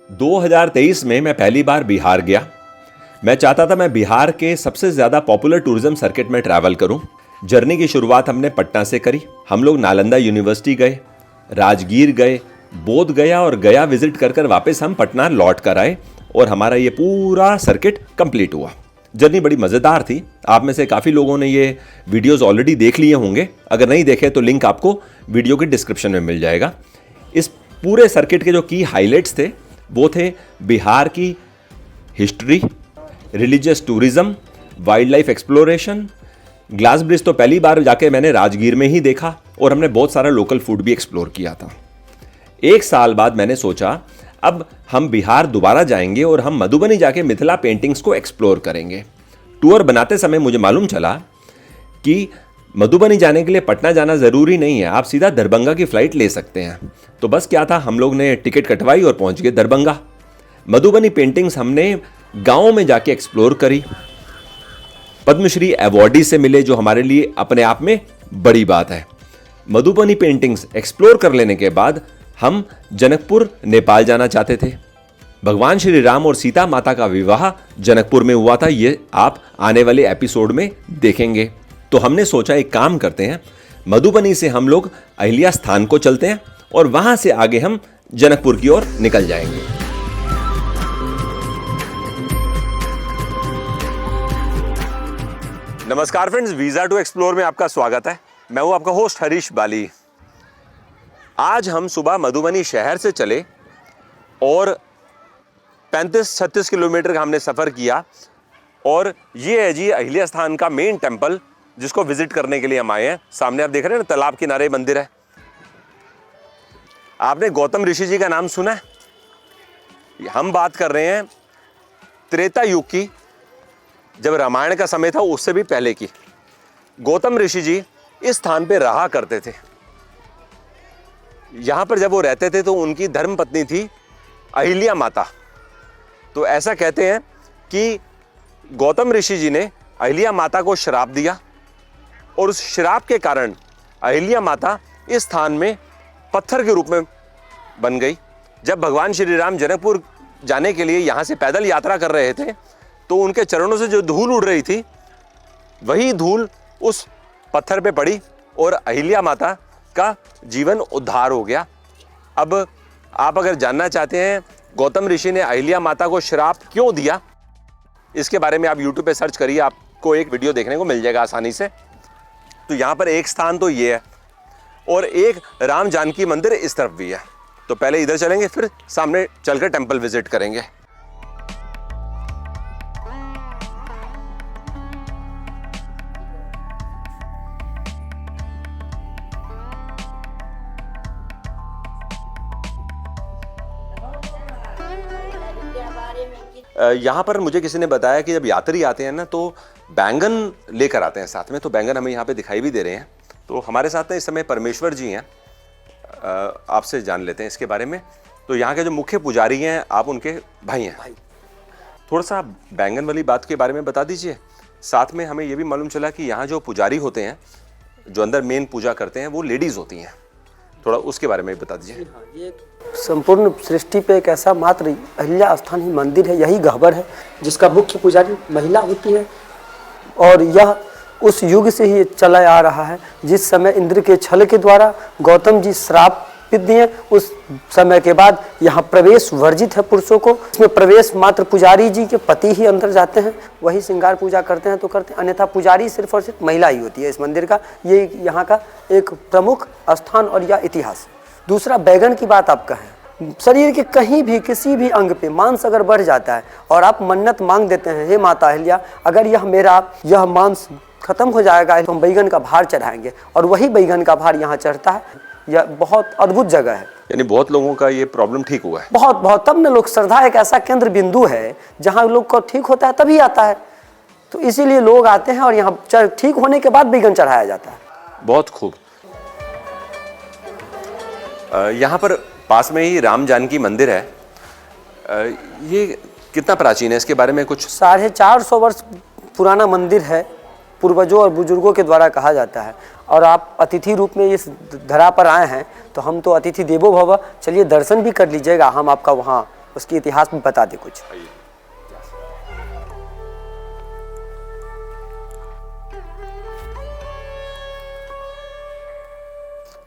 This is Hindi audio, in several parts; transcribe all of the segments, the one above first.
2023 में मैं पहली बार बिहार गया। मैं चाहता था मैं बिहार के सबसे ज़्यादा पॉपुलर टूरिज्म सर्किट में ट्रैवल करूं। जर्नी की शुरुआत हमने पटना से करी। हम लोग नालंदा यूनिवर्सिटी गए, राजगीर गए, बोध गया और गया विजिट कर वापस हम पटना लौट कर आए और हमारा ये पूरा सर्किट कंप्लीट हुआ। जर्नी बड़ी मज़ेदार थी। आप में से काफ़ी लोगों ने ये वीडियोस ऑलरेडी देख लिए होंगे। अगर नहीं देखे तो लिंक आपको वीडियो के डिस्क्रिप्शन में मिल जाएगा। इस पूरे सर्किट के जो की हाइलाइट्स थे वो थे बिहार की history, religious tourism, wild life exploration. Glass bridge तो पहली बार जाके मैंने राजगीर में ही देखा और हमने बहुत सारा लोकल फूड भी एक्सप्लोर किया था। एक साल बाद मैंने सोचा अब हम बिहार दोबारा जाएंगे और हम मधुबनी जाके मिथिला पेंटिंग्स को एक्सप्लोर करेंगे। टूर बनाते समय मुझे मालूम चला कि मधुबनी जाने के लिए पटना जाना ज़रूरी नहीं है, आप सीधा दरभंगा की फ़्लाइट ले सकते हैं। तो बस क्या था, हम लोग ने टिकट कटवाई और पहुंच गए दरभंगा। मधुबनी पेंटिंग्स हमने गाँव में जाके एक्सप्लोर करी। पद्मश्री अवॉर्डी से मिले, जो हमारे लिए अपने आप में बड़ी बात है। मधुबनी पेंटिंग्स एक्सप्लोर कर लेने के बाद हम जनकपुर नेपाल जाना चाहते थे। भगवान श्री राम और सीता माता का विवाह जनकपुर में हुआ था, ये आप आने वाले एपिसोड में देखेंगे। तो हमने सोचा एक काम करते हैं, मधुबनी से हम लोग अहिल्या स्थान को चलते हैं और वहां से आगे हम जनकपुर की ओर निकल जाएंगे। नमस्कार फ्रेंड्स, वीजा टू एक्सप्लोर में आपका स्वागत है। मैं हूं आपका होस्ट हरीश बाली। आज हम सुबह मधुबनी शहर से चले और 35-36 किलोमीटर का हमने सफ़र किया और ये है जी अहिल्या स्थान का मेन टेम्पल, जिसको विजिट करने के लिए हम आए हैं। सामने आप देख रहे हैं ना, तालाब किनारे मंदिर है। आपने गौतम ऋषि जी का नाम सुना है? हम बात कर रहे हैं त्रेता युग की, जब रामायण का समय था उससे भी पहले की। गौतम ऋषि जी इस स्थान पे रहा करते थे। यहाँ पर जब वो रहते थे तो उनकी धर्म पत्नी थी अहिल्या माता। तो ऐसा कहते हैं कि गौतम ऋषि जी ने अहिल्या माता को श्राप दिया और उस श्राप के कारण अहिल्या माता इस स्थान में पत्थर के रूप में बन गई। जब भगवान श्री राम जनकपुर जाने के लिए यहाँ से पैदल यात्रा कर रहे थे तो उनके चरणों से जो धूल उड़ रही थी, वही धूल उस पत्थर पे पड़ी और अहिल्या माता का जीवन उद्धार हो गया। अब आप अगर जानना चाहते हैं गौतम ऋषि ने अहिल्या माता को श्राप क्यों दिया, इसके बारे में आप YouTube पे सर्च करिए, आपको एक वीडियो देखने को मिल जाएगा आसानी से। तो यहाँ पर एक स्थान तो ये है और एक राम जानकी मंदिर इस तरफ भी है। तो पहले इधर चलेंगे, फिर सामने चलकर टेम्पल विजिट करेंगे। यहाँ पर मुझे किसी ने बताया कि जब यात्री आते हैं ना तो बैंगन लेकर आते हैं साथ में। तो बैंगन हमें यहाँ पे दिखाई भी दे रहे हैं। तो हमारे साथ में इस समय परमेश्वर जी हैं, आपसे जान लेते हैं इसके बारे में। तो यहाँ के जो मुख्य पुजारी हैं, आप उनके भाई हैं। थोड़ा सा बैंगन वाली बात के बारे में बता दीजिए। साथ में हमें ये भी मालूम चला कि यहाँ जो पुजारी होते हैं, जो अंदर मेन पूजा करते हैं, वो लेडीज़ होती हैं। थोड़ा उसके बारे में बता दीजिए। ये संपूर्ण सृष्टि पे एक ऐसा मात्र अहिल्या स्थान ही मंदिर है, यही गह्वर है, जिसका मुख्य पुजारी महिला होती है। और यह उस युग से ही चला आ रहा है जिस समय इंद्र के छल के द्वारा गौतम जी श्राप दिए। उस समय के बाद यहाँ प्रवेश वर्जित है पुरुषों को। इसमें प्रवेश मात्र पुजारी जी के पति ही अंदर जाते हैं, वही श्रृंगार पूजा करते हैं तो करते हैं, अन्यथा पुजारी सिर्फ और सिर्फ महिला ही होती है इस मंदिर का। ये यहाँ का एक प्रमुख स्थान और यह इतिहास। दूसरा, बैगन की बात आप कहें, शरीर के कहीं भी किसी भी अंग पे मांस अगर बढ़ जाता है और आप मन्नत मांग देते हैं, हे माता अहिल्या, अगर यह मांस खत्म हो जाएगा तो हम बैगन का भार चढ़ाएंगे, और वही बैगन का भार यहाँ चढ़ता है। यह बहुत अद्भुत जगह है। यानी बहुत लोगों का ये प्रॉब्लम ठीक हुआ है। बहुत तब न लोग, श्रद्धा एक ऐसा केंद्र बिंदु है जहाँ लोग को ठीक होता है तभी आता है। तो इसीलिए लोग आते हैं और यहाँ ठीक होने के बाद बैगन चढ़ाया जाता है। बहुत खूब। यहाँ पर पास में ही राम जानकी मंदिर है। ये कितना प्राचीन है, इसके बारे में कुछ? 450 वर्ष पुराना मंदिर है, पूर्वजों और बुजुर्गों के द्वारा कहा जाता है। और आप अतिथि रूप में इस धरा पर आए हैं तो हम तो अतिथि देवो भव, चलिए दर्शन भी कर लीजिएगा, हम आपका वहाँ उसकी इतिहास भी बता दे कुछ।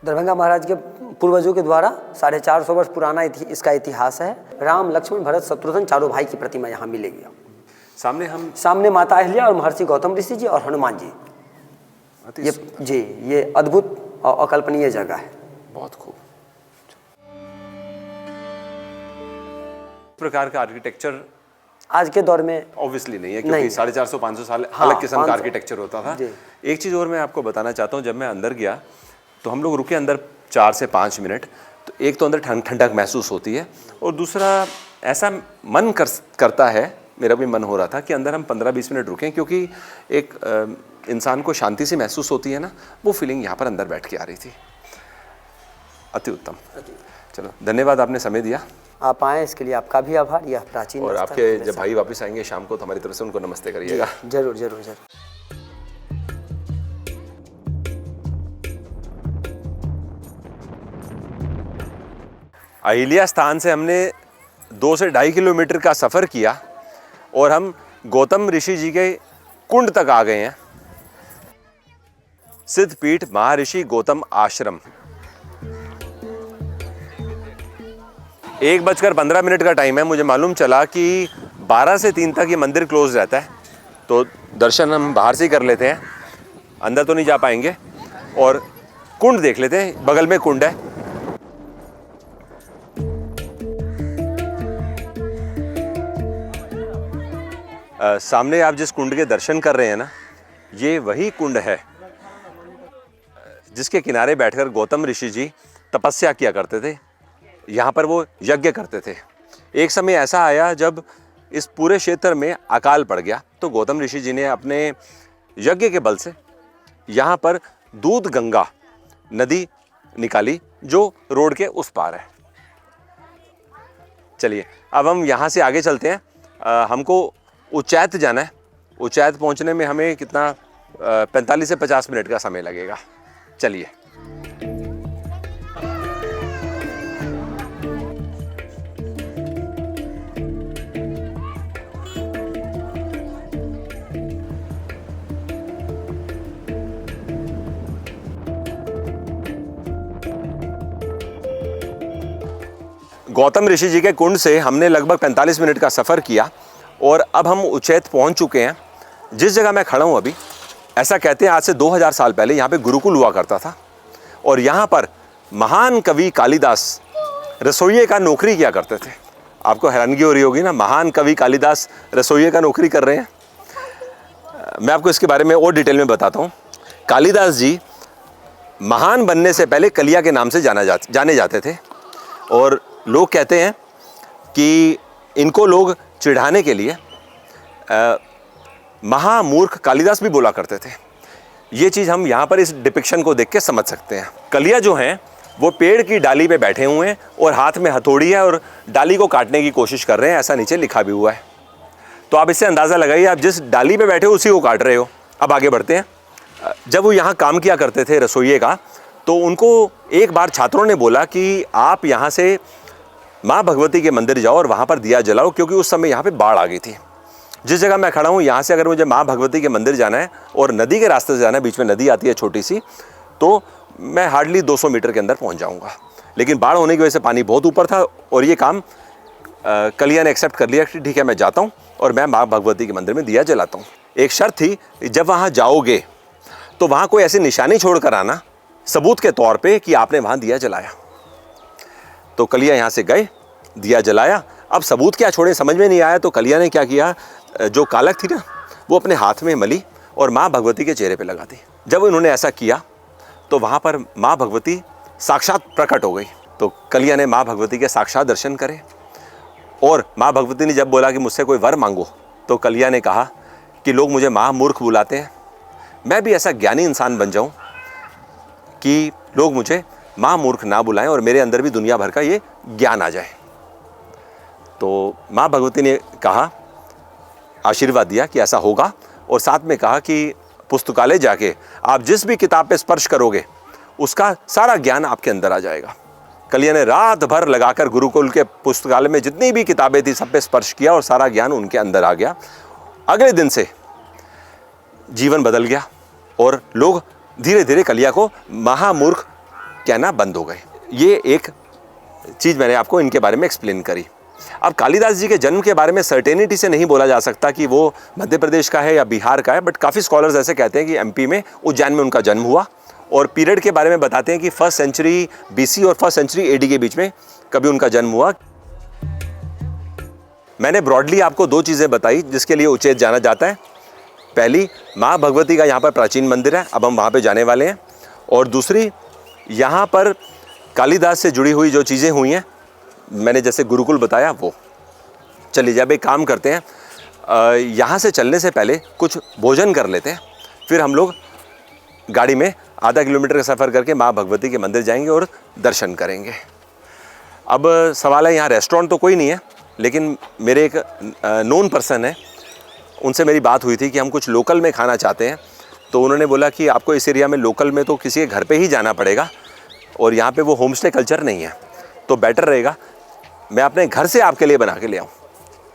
दरभंगा महाराज के पूर्वजों के द्वारा 450 वर्ष पुराना इसका इतिहास है। राम, लक्ष्मण, भरत, शत्रुघ्न चारों भाई की प्रतिमा यहाँ मिलेगी। सामने माता अहिल्या और महर्षि गौतम ऋषि जी और हनुमान जी। ये अद्भुत और अकल्पनीय जगह है। बहुत खूब। प्रकार का आर्किटेक्चर आज के दौर में ऑब्वियसली नहीं है, क्योंकि 450-500 साल अलग किस्म का आर्किटेक्चर होता था। एक चीज़ और मैं आपको बताना चाहता हूँ, जब मैं अंदर गया तो हम लोग रुके अंदर 4 से 5 मिनट। तो एक तो अंदर ठंडक महसूस होती है, और दूसरा ऐसा मन करता है, मेरा भी मन हो रहा था कि अंदर हम 15-20 मिनट रुकें, क्योंकि एक इंसान को शांति से महसूस होती है ना, वो फीलिंग यहाँ पर अंदर बैठ के आ रही थी। अति उत्तम। चलो, धन्यवाद, आपने समय दिया। आप आए इसके लिए आपका भी आभार। यह प्राचीन और आपके जब भाई वापस आएंगे शाम को तो हमारी तरफ से उनको नमस्ते करिएगा। जरूर जरूर जरूर। अहिल्या स्थान से हमने 2 से 2.5 किलोमीटर का सफ़र किया और हम गौतम ऋषि जी के कुंड तक आ गए हैं। सिद्धपीठ महर्षि गौतम आश्रम। 1:15 का टाइम है। मुझे मालूम चला कि 12 से 3 तक ये मंदिर क्लोज रहता है, तो दर्शन हम बाहर से ही कर लेते हैं, अंदर तो नहीं जा पाएंगे। और कुंड देख लेते हैं, बगल में कुंड है। सामने आप जिस कुंड के दर्शन कर रहे हैं ना, ये वही कुंड है जिसके किनारे बैठकर गौतम ऋषि जी तपस्या किया करते थे। यहाँ पर वो यज्ञ करते थे। एक समय ऐसा आया जब इस पूरे क्षेत्र में अकाल पड़ गया, तो गौतम ऋषि जी ने अपने यज्ञ के बल से यहाँ पर दूध गंगा नदी निकाली, जो रोड के उस पार है। चलिए, अब हम यहाँ से आगे चलते हैं। हमको उच्चैठ जाना है। उच्चैठ पहुँचने में हमें कितना 45 से 50 मिनट का समय लगेगा। चलिए। गौतम ऋषि जी के कुंड से हमने लगभग 45 मिनट का सफ़र किया और अब हम उच्चैठ पहुंच चुके हैं। जिस जगह मैं खड़ा हूं अभी, ऐसा कहते हैं आज से 2000 साल पहले यहाँ पे गुरुकुल हुआ करता था, और यहाँ पर महान कवि कालिदास रसोइये का नौकरी किया करते थे। आपको हैरानगी हो रही होगी ना, महान कवि कालिदास रसोइये का नौकरी कर रहे हैं। मैं आपको इसके बारे में और डिटेल में बताता हूँ। कालिदास जी महान बनने से पहले कलिया के नाम से जाने जाते थे, और लोग कहते हैं कि इनको लोग चिढ़ाने के लिए महामूर्ख कालिदास भी बोला करते थे। ये चीज़ हम यहाँ पर इस डिपिक्शन को देख के समझ सकते हैं। कलिया जो हैं वो पेड़ की डाली पे बैठे हुए हैं और हाथ में हथौड़ी है और डाली को काटने की कोशिश कर रहे हैं, ऐसा नीचे लिखा भी हुआ है। तो आप इससे अंदाज़ा लगाइए, आप जिस डाली पे बैठे हो उसी को काट रहे हो। अब आगे बढ़ते हैं। जब वो यहाँ काम किया करते थे रसोइये का, तो उनको एक बार छात्रों ने बोला कि आप यहाँ से माँ भगवती के मंदिर जाओ और वहाँ पर दिया जलाओ, क्योंकि उस समय यहाँ पे बाढ़ आ गई थी। जिस जगह मैं खड़ा हूँ यहाँ से अगर मुझे माँ भगवती के मंदिर जाना है और नदी के रास्ते से जाना है, बीच में नदी आती है छोटी सी, तो मैं हार्डली 200 मीटर के अंदर पहुँच जाऊँगा। लेकिन बाढ़ होने की वजह से पानी बहुत ऊपर था और ये काम कलिया ने एक्सेप्ट कर लिया कि ठीक है मैं जाता हूँ और मैं माँ भगवती के मंदिर में दिया जलाता हूँ। एक शर्त थी, जब वहाँ जाओगे तो वहाँ कोई ऐसी निशानी छोड़ कर आना सबूत के तौर पे कि आपने वहाँ दिया जलाया। तो कलिया यहाँ से गए, दिया जलाया। अब सबूत क्या छोड़े समझ में नहीं आया, तो कलिया ने क्या किया, जो कालक थी ना वो अपने हाथ में मली और माँ भगवती के चेहरे पे लगा दी। जब उन्होंने ऐसा किया तो वहाँ पर माँ भगवती साक्षात प्रकट हो गई। तो कलिया ने माँ भगवती के साक्षात दर्शन करे, और माँ भगवती ने जब बोला कि मुझसे कोई वर मांगो, तो कलिया ने कहा कि लोग मुझे महामूर्ख बुलाते हैं, मैं भी ऐसा ज्ञानी इंसान बन जाऊँ कि लोग मुझे महामूर्ख ना बुलाएं और मेरे अंदर भी दुनिया भर का ये ज्ञान आ जाए। तो माँ भगवती ने कहा, आशीर्वाद दिया कि ऐसा होगा, और साथ में कहा कि पुस्तकालय जाके आप जिस भी किताब पे स्पर्श करोगे उसका सारा ज्ञान आपके अंदर आ जाएगा। कलिया ने रात भर लगाकर गुरुकुल के पुस्तकालय में जितनी भी किताबें थी सब पे स्पर्श किया और सारा ज्ञान उनके अंदर आ गया। अगले दिन से जीवन बदल गया और लोग धीरे धीरे कलिया को महामूर्ख कहना बंद हो गए। ये एक चीज़ मैंने आपको इनके बारे में एक्सप्लेन करी। अब कालिदास जी के जन्म के बारे में सर्टेनिटी से नहीं बोला जा सकता कि वो मध्य प्रदेश का है या बिहार का है, बट काफ़ी स्कॉलर्स ऐसे कहते हैं कि एमपी में उज्जैन में उनका जन्म हुआ। और पीरियड के बारे में बताते हैं कि 1st सेंचुरी बीसी और 1st सेंचुरी एडी के बीच में कभी उनका जन्म हुआ। मैंने ब्रॉडली आपको 2 चीज़ें बताई जिसके लिए उच्चैठ जाना जाता है। पहली, माँ भगवती का यहाँ पर प्राचीन मंदिर है, अब हम वहाँ पे जाने वाले हैं। और दूसरी, यहाँ पर कालिदास से जुड़ी हुई जो चीज़ें हुई हैं, मैंने जैसे गुरुकुल बताया वो। चलिए जब एक काम करते हैं, यहाँ से चलने से पहले कुछ भोजन कर लेते हैं, फिर हम लोग गाड़ी में आधा किलोमीटर का सफ़र करके माँ भगवती के मंदिर जाएंगे और दर्शन करेंगे। अब सवाल है, यहाँ रेस्टोरेंट तो कोई नहीं है, लेकिन मेरे एक नोन पर्सन है, उनसे मेरी बात हुई थी कि हम कुछ लोकल में खाना चाहते हैं। तो उन्होंने बोला कि आपको इस एरिया में लोकल में तो किसी के घर पे ही जाना पड़ेगा और यहाँ पे वो होम स्टे कल्चर नहीं है, तो बेटर रहेगा मैं अपने घर से आपके लिए बना के ले आऊँ।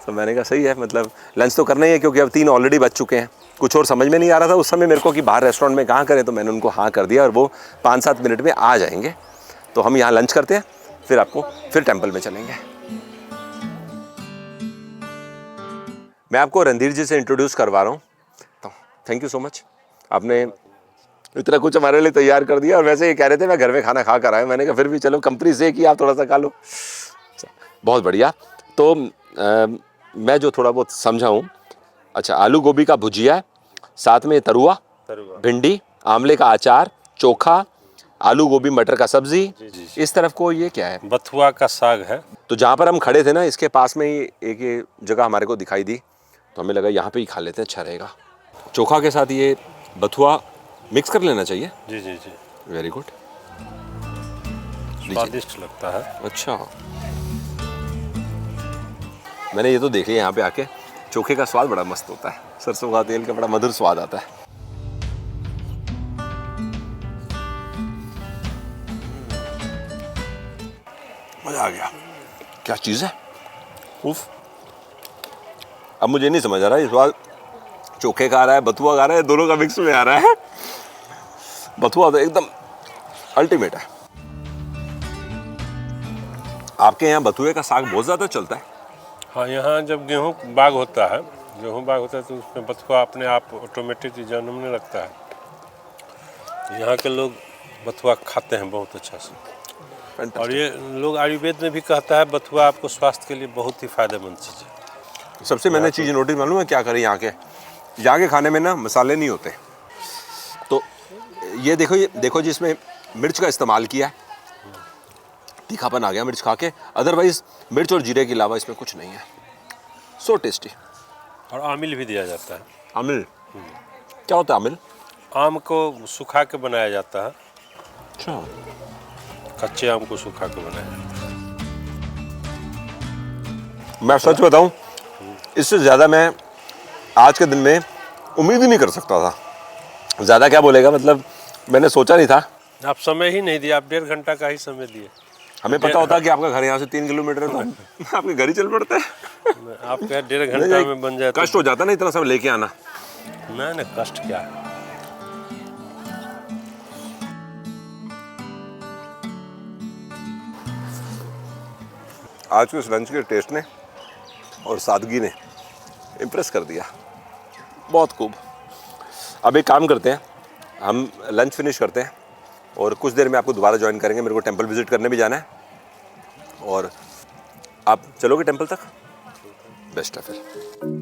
तो मैंने कहा सही है, मतलब लंच तो करना ही है क्योंकि अब 3 ऑलरेडी बच चुके हैं। कुछ और समझ में नहीं आ रहा था उस समय मेरे को कि बाहर रेस्टोरेंट में कहाँ करें, तो मैंने उनको हाँ कर दिया और वो 5-7 मिनट में आ जाएंगे। तो हम यहाँ लंच करते हैं, फिर टेम्पल में चलेंगे। मैं आपको रणधीर जी से इंट्रोड्यूस करवा रहा हूँ। तो थैंक यू सो मच, आपने इतना कुछ हमारे लिए तैयार कर दिया। और वैसे ये कह रहे थे मैं घर में खाना खा कर आया, मैंने कहा फिर भी चलो कंपनी से कि आप थोड़ा सा खा लो। बहुत बढ़िया। तो मैं जो थोड़ा बहुत समझा हूँ, अच्छा, आलू गोभी का भुजिया, साथ में तरुआ, भिंडी, आंवले का अचार, चोखा, आलू गोभी मटर का सब्जी। इस तरफ को ये क्या है? बथुआ का साग है। तो जहाँ पर हम खड़े थे ना, इसके पास में ही एक ये जगह हमारे को दिखाई दी, तो हमें लगा यहाँ पे ही खा लेते हैं, अच्छा रहेगा। चोखा के साथ ये बथुआ मिक्स कर लेना चाहिए। जी जी जी, वेरी गुड, स्वादिष्ट लगता है। अच्छा, मैंने ये तो देख लिया, यहाँ पे आके चोखे का स्वाद बड़ा मस्त होता है, सरसों का तेल का बड़ा मधुर स्वाद आता है। मजा आ गया, क्या चीज़ है, उफ। अब मुझे नहीं समझ आ रहा है ये स्वाद चोखे का आ रहा है, बथुआ का आ रहा है, दोनों का मिक्स में आ रहा है। बथुआ तो एकदम अल्टीमेट है। आपके यहाँ बथुए का साग बहुत ज़्यादा चलता है। हाँ, यहाँ जब गेहूँ बाग होता है तो उसमें बथुआ अपने आप ऑटोमेटिक जन्मने लगता है। यहाँ के लोग बथुआ खाते हैं बहुत अच्छा से। और ये लोग आयुर्वेद में भी कहता है बथुआ आपको स्वास्थ्य के लिए बहुत ही फायदेमंद चीज़ है। सबसे मैंने चीज़ नोटिस मालूम है क्या करी, यहाँ के खाने में ना मसाले नहीं होते। तो ये देखो जी, इसमें मिर्च का इस्तेमाल किया है, तीखापन आ गया मिर्च खा के, अदरवाइज मिर्च और जीरे के अलावा इसमें कुछ नहीं है। So tasty. और आमिल भी दिया जाता है। आमिल क्या होता है? आमिल आम को सुखा के बनाया जाता है। अच्छा, कच्चे आम को सुखा के बनाया जाता है। मैं सच बताऊं, इससे ज़्यादा मैं आज के दिन में उम्मीद ही नहीं कर सकता था। ज़्यादा क्या बोलेगा, मतलब मैंने सोचा नहीं था। आप समय ही नहीं दिया, आप 1.5 घंटा का ही समय दिए। हमें पता होता कि आपका घर यहाँ से 3 किलोमीटर है तो आपके घर ही चल पड़ते हैं। आपका 1.5 घंटा में बन जाता। कष्ट हो जाता ना इतना सब लेके आना। नहीं, कष्ट क्या है। आज के इस लंच के टेस्ट ने और सादगी ने इम्प्रेस कर दिया, बहुत खूब। अब एक काम करते हैं, हम लंच फिनिश करते हैं और कुछ देर में आपको दोबारा ज्वाइन करेंगे। मेरे को टेंपल विजिट करने भी जाना है और आप चलोगे टेंपल तक? बेस्ट है फिर।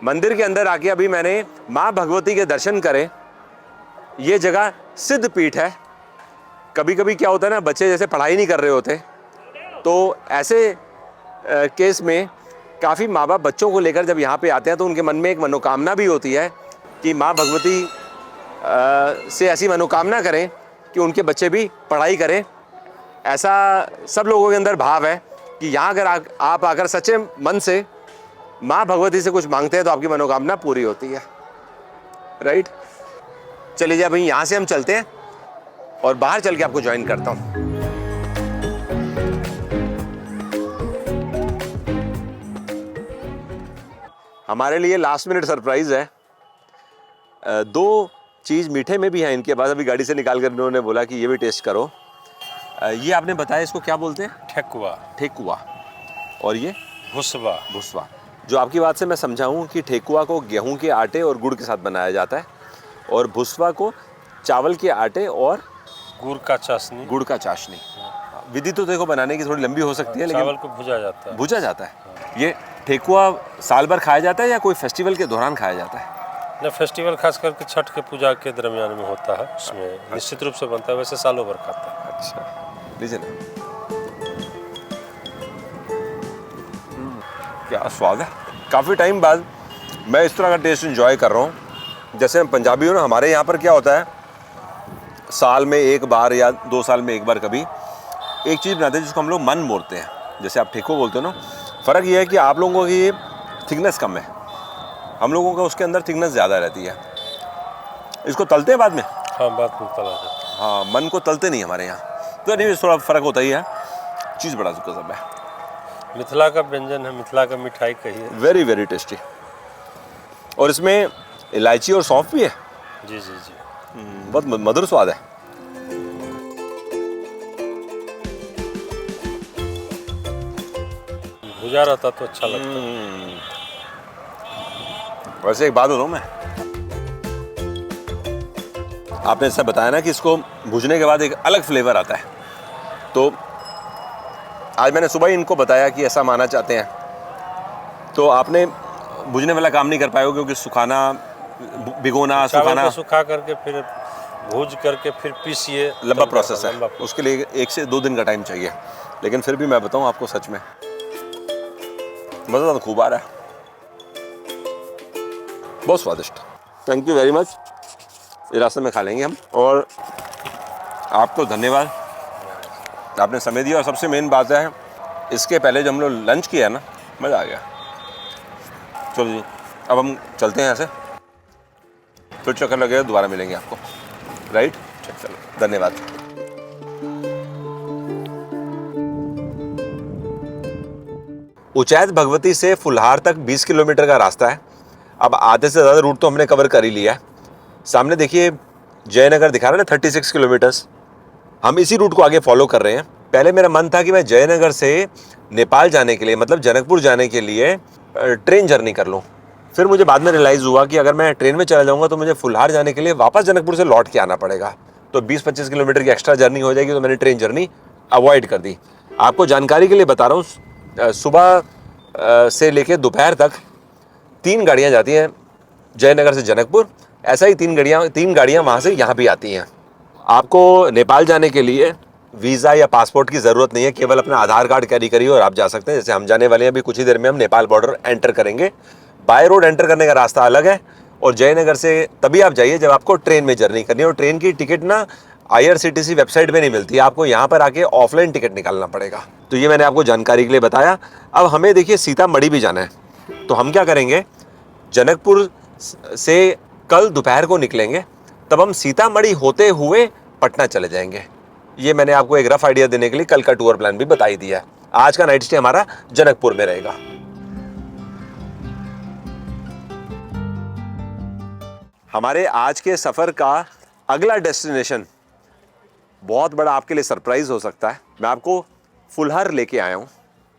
मंदिर के अंदर आके अभी मैंने माँ भगवती के दर्शन करे। ये जगह सिद्ध पीठ है। कभी कभी क्या होता है ना, बच्चे जैसे पढ़ाई नहीं कर रहे होते, तो ऐसे केस में काफ़ी माँ बाप बच्चों को लेकर जब यहाँ पे आते हैं तो उनके मन में एक मनोकामना भी होती है कि माँ भगवती से ऐसी मनोकामना करें कि उनके बच्चे भी पढ़ाई करें। ऐसा सब लोगों के अंदर भाव है। कि यहाँ अगर आप अगर सच्चे मन से माँ भगवती से कुछ मांगते हैं तो आपकी मनोकामना पूरी होती है, राइट। चलिए जब भाई यहाँ से हम चलते हैं और बाहर चल के आपको ज्वाइन करता हूँ। हमारे लिए लास्ट मिनट सरप्राइज है। दो चीज़ मीठे में भी है इनके पास, अभी गाड़ी से निकाल कर इन्होंने बोला कि ये भी टेस्ट करो। ये आपने बताया इसको क्या बोलते हैं? ठेकुआ। ठेकुआ। और ये भुसबा। भुसबा। जो आपकी बात से मैं समझाऊं कि ठेकुआ को गेहूं के आटे और गुड़ के साथ बनाया जाता है और भुसबा को चावल के आटे और गुड़ का चाशनी। गुड़ का चाशनी। विधि तो देखो बनाने की थोड़ी लंबी हो सकती है, लेकिन चावल को भुजा जाता है। भुजा जाता है। ये ठेकुआ साल भर खाया जाता है या कोई फेस्टिवल के दौरान खाया जाता है? न, फेस्टिवल खास करके छठ के पूजा के दरमियान में होता है, उसमें निश्चित रूप से बनता है, वैसे सालों भर खाता है। अच्छा, लीजिए ना। क्या स्वाद है। काफ़ी टाइम बाद मैं इस तरह का टेस्ट एंजॉय कर रहा हूँ। जैसे हम पंजाबी हो ना, हमारे यहाँ पर क्या होता है, साल में एक बार या 2 साल में एक बार कभी एक चीज़ बनाते हैं जिसको हम लोग मन बोलते हैं। जैसे आप ठेकुआ बोलते हो ना, फ़र्क ये है कि आप लोगों की थिकनेस कम है, हम लोगों का उसके अंदर थिकनेस ज़्यादा रहती है। इसको तलते हैं बाद में? हाँ, बाद में तला जाता है। हाँ, मन को तलते नहीं हमारे यहाँ, तो नहीं थोड़ा फ़र्क होता ही है। चीज़ बड़ा गजब है। मिथिला का व्यंजन है, मिथिला का मिठाई कहिए। Very very tasty. और इसमें इलायची और सौंफ भी है। जी जी जी। बहुत मधुर स्वाद है। भुजा रहता तो अच्छा लगता। वैसे एक बात बताऊं मैं, आपने ऐसा बताया ना कि इसको भूजने के बाद एक अलग फ्लेवर आता है, तो आज मैंने सुबह ही इनको बताया कि ऐसा माना चाहते हैं, तो आपने भुजने वाला काम नहीं कर पाए क्योंकि सुखाना, भिगोना, सुखाना, सुखा करके फिर भूज करके फिर पीसिए, लंबा प्रोसेस है। उसके लिए 1 से 2 दिन का टाइम चाहिए। लेकिन फिर भी मैं बताऊं आपको, सच में मज़ा तो खूब आ रहा है, बहुत स्वादिष्ट। Thank you very much. ये रास्ते में खा लेंगे हम। और आपको धन्यवाद, आपने समय दिया। और सबसे मेन बात है, इसके पहले जब हम लोग लंच किया ना, मज़ा आ गया। चलो जी, अब हम चलते हैं यहाँ से, फिर चक्कर लगेगा दोबारा मिलेंगे आपको, राइट? चलो, धन्यवाद। उचैत भगवती से फुलहार तक 20 किलोमीटर का रास्ता है। अब आधे से ज़्यादा रूट तो हमने कवर कर ही लिया है। सामने देखिए जयनगर दिखा रहा है ना, 36 किलोमीटर्स। हम इसी रूट को आगे फॉलो कर रहे हैं। पहले मेरा मन था कि मैं जयनगर से नेपाल जाने के लिए, मतलब जनकपुर जाने के लिए ट्रेन जर्नी कर लूँ। फिर मुझे बाद में रियलाइज़ हुआ कि अगर मैं ट्रेन में चला जाऊँगा तो मुझे फुलहार जाने के लिए वापस जनकपुर से लौट के आना पड़ेगा, तो 20-25 किलोमीटर की एक्स्ट्रा जर्नी हो जाएगी, तो मैंने ट्रेन जर्नी अवॉइड कर दी। आपको जानकारी के लिए बता रहा हूँ, सुबह से लेके दोपहर तक 3 गाड़ियाँ जाती हैं जयनगर से जनकपुर। ऐसा ही 3 गाड़ियाँ वहाँ से यहाँ भी आती हैं। आपको नेपाल जाने के लिए वीज़ा या पासपोर्ट की ज़रूरत नहीं है, केवल अपना आधार कार्ड कैरी करिए और आप जा सकते हैं। जैसे हम जाने वाले हैं, अभी कुछ ही देर में हम नेपाल बॉर्डर एंटर करेंगे। बाय रोड एंटर करने का रास्ता अलग है, और जयनगर से तभी आप जाइए जब आपको ट्रेन में जर्नी करनी है। और ट्रेन की टिकट ना IRCTC वेबसाइट पे नहीं मिलती है, आपको यहाँ पर आके ऑफलाइन टिकट निकालना पड़ेगा। तो ये मैंने आपको जानकारी के लिए बताया। अब हमें देखिए सीतामढ़ी भी जाना है, तो हम क्या करेंगे, जनकपुर से कल दोपहर को निकलेंगे, तब हम सीतामढ़ी होते हुए पटना चले जाएंगे। ये मैंने आपको एक रफ आइडिया देने के लिए कल का टूर प्लान भी बता ही दिया है। आज का नाइट स्टे हमारा जनकपुर में रहेगा। हमारे आज के सफ़र का अगला डेस्टिनेशन बहुत बड़ा आपके लिए सरप्राइज हो सकता है। मैं आपको फुलहर लेके आया हूँ।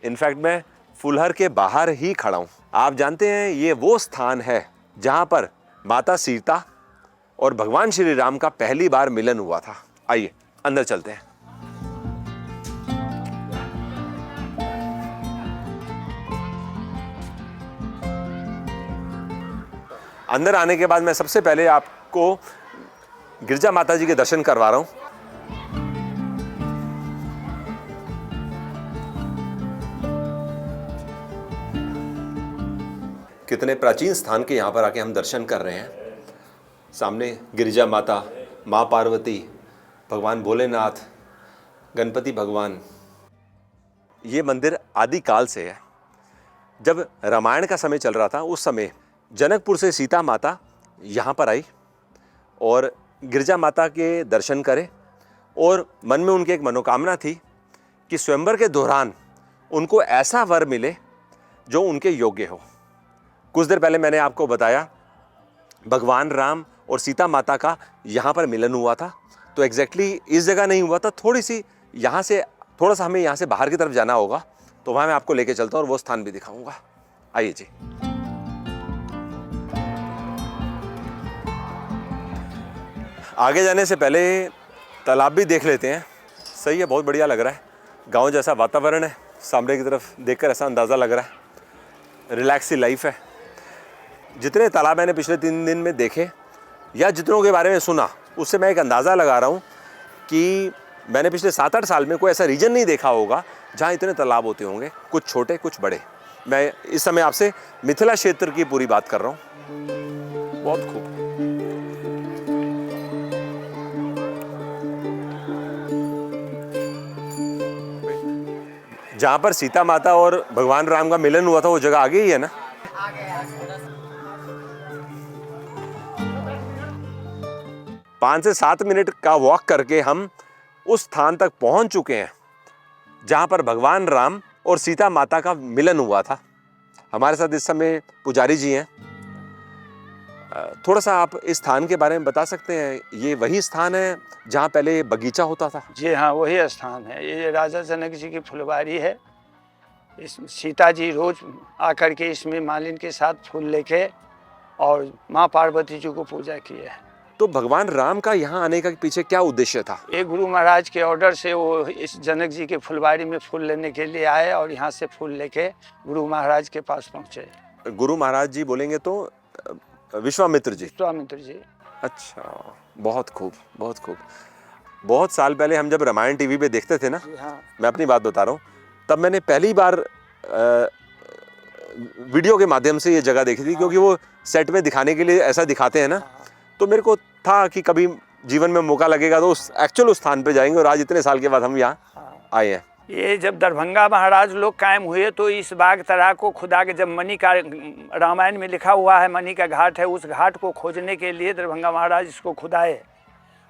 इनफैक्ट मैं फुलहर के बाहर ही खड़ा हूँ। आप जानते हैं ये वो स्थान है जहाँ पर माता सीता और भगवान श्री राम का पहली बार मिलन हुआ था। आइए अंदर चलते हैं। अंदर आने के बाद मैं सबसे पहले आपको गिरजा माता जी के दर्शन करवा रहा हूं। कितने प्राचीन स्थान के यहां पर आके हम दर्शन कर रहे हैं। सामने गिरिजा माता, माँ पार्वती, भगवान भोलेनाथ, गणपति भगवान, ये मंदिर आदिकाल से है। जब रामायण का समय चल रहा था उस समय जनकपुर से सीता माता यहाँ पर आई और गिरजा माता के दर्शन करे और मन में उनकी एक मनोकामना थी कि स्वयंवर के दौरान उनको ऐसा वर मिले जो उनके योग्य हो। कुछ देर पहले मैंने आपको बताया भगवान राम और सीता माता का यहाँ पर मिलन हुआ था, तो एग्जैक्टली इस जगह नहीं हुआ था, थोड़ी सी यहाँ से थोड़ा सा हमें यहाँ से बाहर की तरफ जाना होगा, तो वहाँ मैं आपको लेके चलता हूँ और वो स्थान भी दिखाऊंगा। आइए जी। आगे जाने से पहले तालाब भी देख लेते हैं। सही है, बहुत बढ़िया लग रहा है, गांव जैसा वातावरण है, सामने की तरफ देखकर ऐसा अंदाज़ा लग रहा है, रिलैक्स सी लाइफ है। जितने तालाब मैंने पिछले 3 दिन में देखे या जितनों के बारे में सुना, उससे मैं एक अंदाज़ा लगा रहा हूँ कि मैंने पिछले 7-8 साल में कोई ऐसा रीजन नहीं देखा होगा जहाँ इतने तालाब होते होंगे, कुछ छोटे कुछ बड़े। मैं इस समय आपसे मिथिला क्षेत्र की पूरी बात कर रहा हूँ। बहुत खूब। जहाँ पर सीता माता और भगवान राम का मिलन हुआ था वो जगह आगे ही है ना? 5 से 7 मिनट का वॉक करके हम उस स्थान तक पहुंच चुके हैं जहां पर भगवान राम और सीता माता का मिलन हुआ था। हमारे साथ इस समय पुजारी जी हैं। थोड़ा सा आप इस स्थान के बारे में बता सकते हैं? ये वही स्थान है जहां पहले बगीचा होता था? जी हाँ, वही स्थान है। ये राजा जनक जी की फुलवारी है। इस सीता जी रोज आकर के इसमें मालिन के साथ फूल लेके और माँ पार्वती जी को पूजा किए हैं। तो भगवान राम का यहाँ आने का पीछे क्या उद्देश्य था? एक गुरु महाराज के ऑर्डर से वो इस जनक जी के फुलवारी में फूल लेने के लिए आए और यहाँ से फूल लेके गुरु महाराज के पास पहुँचे। गुरु महाराज जी बोलेंगे तो विश्वामित्र जी? विश्वामित्र जी। अच्छा, बहुत खूब, बहुत खूब। बहुत साल पहले हम जब रामायण टीवी पे देखते थे ना, हाँ। मैं अपनी बात बता रहा हूँ, तब मैंने पहली बार वीडियो के माध्यम से ये जगह देखी थी, क्योंकि वो सेट में दिखाने के लिए ऐसा दिखाते हैं ना, तो मेरे को था कि कभी जीवन में मौका लगेगा तो उस स्थान पे जाएंगे, और आज इतने साल के बाद हम यहाँ आए हैं। ये जब दरभंगा महाराज लोग कायम हुए तो इस बाग तरा को खुदा के, जब मणि का रामायण में लिखा हुआ है मणि का घाट है, उस घाट को खोजने के लिए दरभंगा महाराज इसको खुदाए।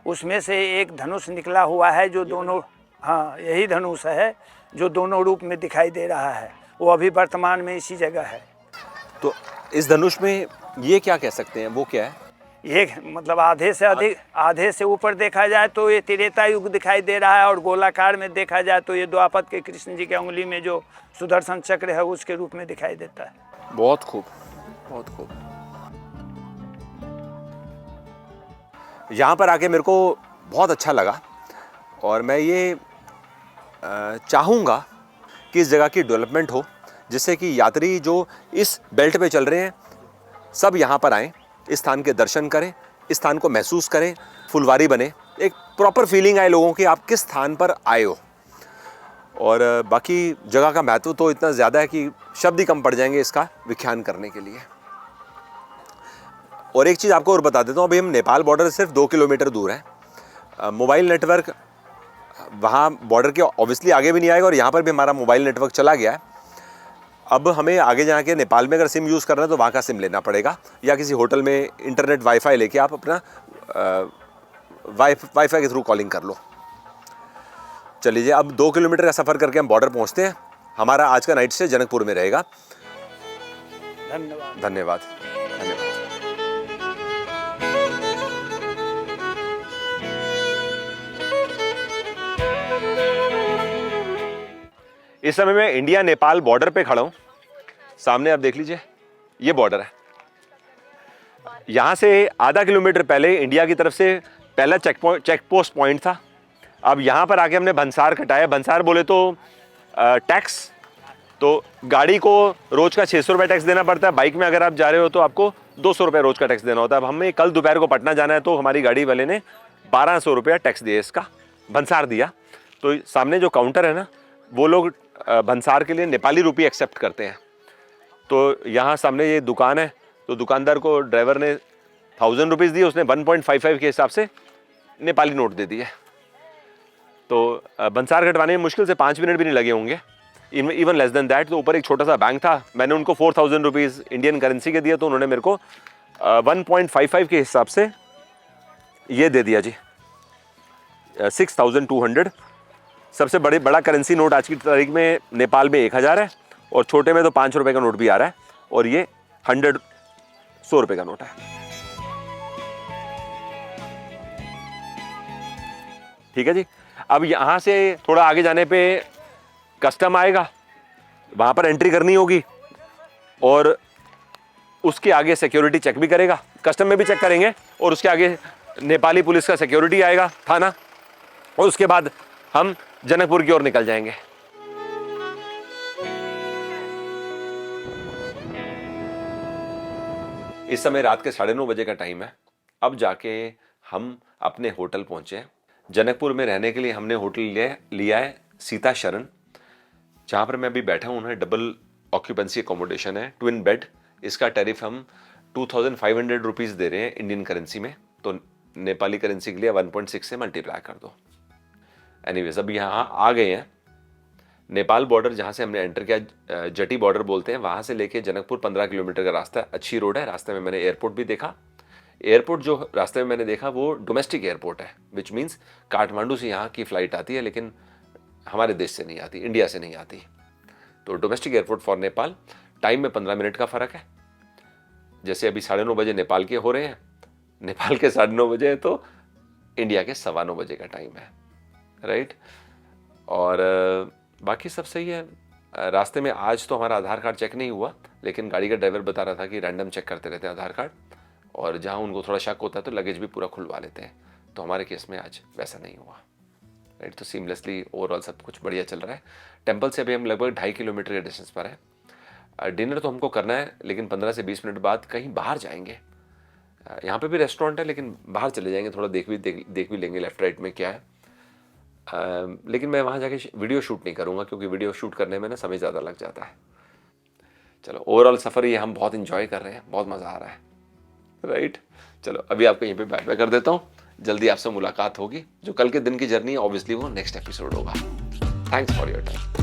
उसमें से एक धनुष निकला हुआ है जो दोनों, हाँ यही धनुष है जो दोनों रूप में दिखाई दे रहा है। वो अभी वर्तमान में इसी जगह है। तो इस धनुष में ये क्या कह सकते हैं, वो क्या है? ये मतलब आधे से अधिक, आधे से ऊपर देखा जाए तो ये त्रेता युग दिखाई दे रहा है, और गोलाकार में देखा जाए तो ये द्वापर के कृष्ण जी के उंगली में जो सुदर्शन चक्र है उसके रूप में दिखाई देता है। बहुत खूब, बहुत खूब। यहाँ पर आके मेरे को बहुत अच्छा लगा, और मैं ये चाहूँगा कि इस जगह की डेवलपमेंट हो, जिससे कि यात्री जो इस बेल्ट पे चल रहे हैं सब यहाँ पर आएँ, इस स्थान के दर्शन करें, इस स्थान को महसूस करें, फुलवारी बने, एक प्रॉपर फीलिंग आए लोगों की आप किस स्थान पर आए हो। और बाकी जगह का महत्व तो इतना ज़्यादा है कि शब्द ही कम पड़ जाएंगे इसका विख्यान करने के लिए। और एक चीज़ आपको और बता देता हूँ, अभी हम नेपाल बॉर्डर से सिर्फ 2 किलोमीटर दूर हैं। मोबाइल नेटवर्क वहाँ बॉर्डर के ऑब्वियसली आगे भी नहीं आएगा, और यहाँ पर भी हमारा मोबाइल नेटवर्क चला गया है। अब हमें आगे जाके नेपाल में अगर सिम यूज़ करना है तो वहाँ का सिम लेना पड़ेगा, या किसी होटल में इंटरनेट वाईफाई लेके आप अपना वाईफाई के थ्रू कॉलिंग कर लो। चलिए, अब 2 किलोमीटर का सफ़र करके हम बॉर्डर पहुँचते हैं। हमारा आज का नाइट स्टे जनकपुर में रहेगा। धन्यवाद। धन्यवाद, धन्यवाद। इस समय मैं इंडिया नेपाल बॉर्डर पे खड़ा हूँ। सामने आप देख लीजिए, ये बॉर्डर है। यहाँ से आधा किलोमीटर पहले इंडिया की तरफ से पहला चेक पोस्ट पॉइंट था। अब यहाँ पर आके हमने भंसार कटाया। भंसार बोले तो टैक्स, तो गाड़ी को रोज का 600 रुपये टैक्स देना पड़ता है। बाइक में अगर आप जा रहे हो तो आपको 200 रुपये रोज का टैक्स देना होता है। अब हमें कल दोपहर को पटना जाना है, तो हमारी गाड़ी वाले ने 1200 रुपया टैक्स दिया, इसका भंसार दिया। तो सामने जो काउंटर है ना, वो लोग भंसार के लिए नेपाली रुपये एक्सेप्ट करते हैं। तो यहाँ सामने ये दुकान है, तो दुकानदार को ड्राइवर ने 1000 रुपीज़ दिए, उसने 1.55 के हिसाब से नेपाली नोट दे दिए। तो भंसार कटवाने में मुश्किल से 5 मिनट भी नहीं लगे होंगे। Even less than that. तो ऊपर एक छोटा सा बैंक था, मैंने उनको 4000 रुपीज़ इंडियन करेंसी के दिया, तो उन्होंने मेरे को 1.55 के हिसाब से ये दे दिया जी 6200। सबसे बड़ा करेंसी नोट आज की तारीख में नेपाल में 1000 है, और छोटे में तो 5 रुपये का नोट भी आ रहा है, और ये 100 रुपये का नोट है। ठीक है जी। अब यहाँ से थोड़ा आगे जाने पे कस्टम आएगा, वहाँ पर एंट्री करनी होगी, और उसके आगे सिक्योरिटी चेक भी करेगा, कस्टम में भी चेक करेंगे, और उसके आगे नेपाली पुलिस का सिक्योरिटी आएगा, थाना, और उसके बाद हम जनकपुर की ओर निकल जाएंगे। इस समय रात के 9:30 बजे का टाइम है। अब जाके हम अपने होटल पहुंचे हैं। जनकपुर में रहने के लिए हमने होटल लिया है सीता शरण, जहां पर मैं अभी बैठा हूं। उन्हें डबल ऑक्यूपेंसी अकोमोडेशन है, ट्विन बेड। इसका टैरिफ हम 2500 रुपीज़ दे रहे हैं इंडियन करेंसी में, तो नेपाली करेंसी के लिए 1.6 से मल्टीप्लाई कर दो। एनीवेज, अब यहाँ आ गए हैं। नेपाल बॉर्डर जहाँ से हमने एंटर किया, जटी बॉर्डर बोलते हैं, वहाँ से लेके जनकपुर 15 किलोमीटर का रास्ता, अच्छी रोड है। रास्ते में मैंने एयरपोर्ट भी देखा। एयरपोर्ट जो रास्ते में मैंने देखा वो डोमेस्टिक एयरपोर्ट है, विच मीन्स काठमांडू से यहाँ की फ़्लाइट आती है, लेकिन हमारे देश से नहीं आती, इंडिया से नहीं आती। तो domestic airport for Nepal. Time में 15 मिनट का फ़र्क है। जैसे अभी 9:30 बजे नेपाल के हो रहे हैं, नेपाल के 9:30 बजे है, तो इंडिया के 9:15 बजे का टाइम है, राइट। और बाकी सब सही है। रास्ते में आज तो हमारा आधार कार्ड चेक नहीं हुआ, लेकिन गाड़ी का ड्राइवर बता रहा था कि रैंडम चेक करते रहते हैं आधार कार्ड, और जहाँ उनको थोड़ा शक होता है तो लगेज भी पूरा खुलवा लेते हैं। तो हमारे केस में आज वैसा नहीं हुआ, राइट। तो सीमलेसली ओवरऑल सब कुछ बढ़िया चल रहा है। टेम्पल से अभी हम लगभग 2.5 किलोमीटर के डिस्टेंस पर है। डिनर तो हमको करना है, लेकिन 15 से 20 मिनट बाद कहीं बाहर जाएंगे। यहाँ पे भी रेस्टोरेंट है, लेकिन बाहर चले जाएंगे, थोड़ा देख भी लेंगे लेफ्ट राइट में क्या है। लेकिन मैं वहाँ जाके वीडियो शूट नहीं करूँगा, क्योंकि वीडियो शूट करने में ना समय ज़्यादा लग जाता है। चलो, ओवरऑल सफ़र ये हम बहुत इंजॉय कर रहे हैं, बहुत मज़ा आ रहा है, राइट। चलो, अभी आपको यहीं पे बाय कर देता हूँ। जल्दी आपसे मुलाकात होगी। जो कल के दिन की जर्नी है, ऑब्वियसली वो नेक्स्ट एपिसोड होगा। Thanks for your time.